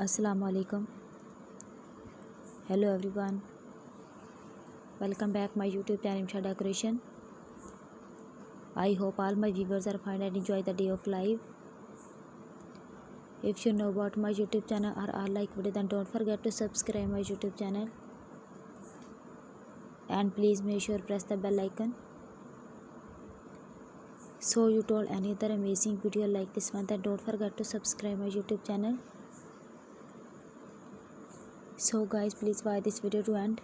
Assalamu alaikum. Hello everyone. Welcome back my YouTube channel Rimsha Decoration. I hope all my viewers are fine and enjoy the day of life. If you know about my YouTube channel or all like video, then don't forget to subscribe my YouTube channel. And please make sure press the bell icon. So you told any other amazing video like this one, then don't forget to subscribe my YouTube channel. So guys, please watch this video to end.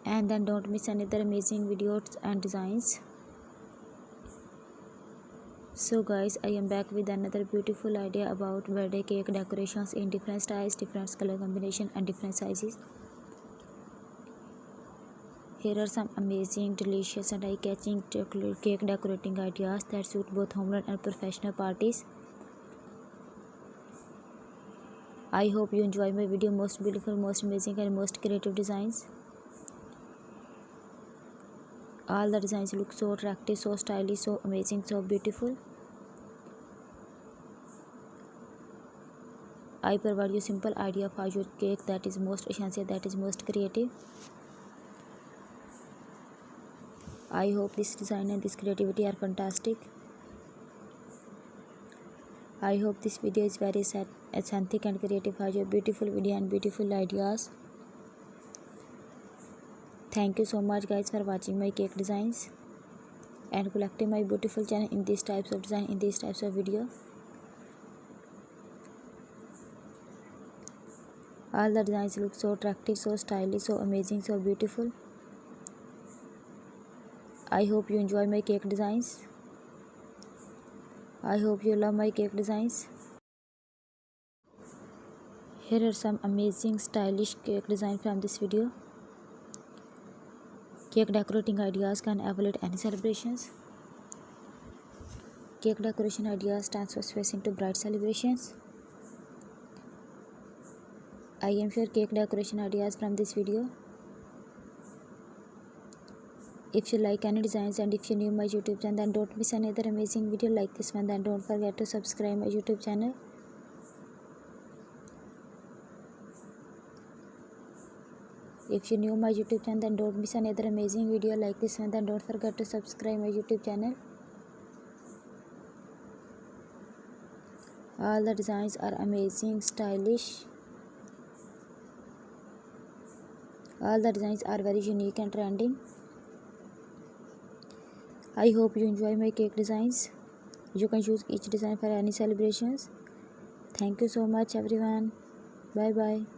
And then don't miss another amazing videos and designs. So guys, I am back with another beautiful idea about birthday cake decorations in different styles, different color combination and different sizes. Here are some amazing, delicious and eye-catching chocolate cake decorating ideas that suit both home and professional parties. I hope you enjoy my video. Most beautiful, most amazing and most creative designs. All the designs look so attractive, so stylish, so amazing, so beautiful. I provide you simple idea for your cake that is most essential, that is most creative. I hope this design and this creativity are fantastic. I hope this video is very authentic and creative for your beautiful video and beautiful ideas. Thank you so much guys for watching my cake designs and collecting my beautiful channel in these types of design, in these types of video. All the designs look so attractive, so stylish, so amazing, so beautiful. I hope you enjoy my cake designs. I hope you love my cake designs. Here are some amazing stylish cake design from this video. Cake decorating ideas can evaluate any celebrations. Cake decoration ideas transfer space into bright celebrations. I am sure cake decoration ideas from this video. If you like any designs and if you new my YouTube channel, then don't miss another amazing video like this one. Then don't forget to subscribe my YouTube channel. If you new my YouTube channel, then don't miss another amazing video like this one. Then don't forget to subscribe my YouTube channel. All the designs are amazing, stylish. All the designs are very unique and trending. I hope you enjoy my cake designs. You can choose each design for any celebrations. Thank you so much everyone. Bye bye.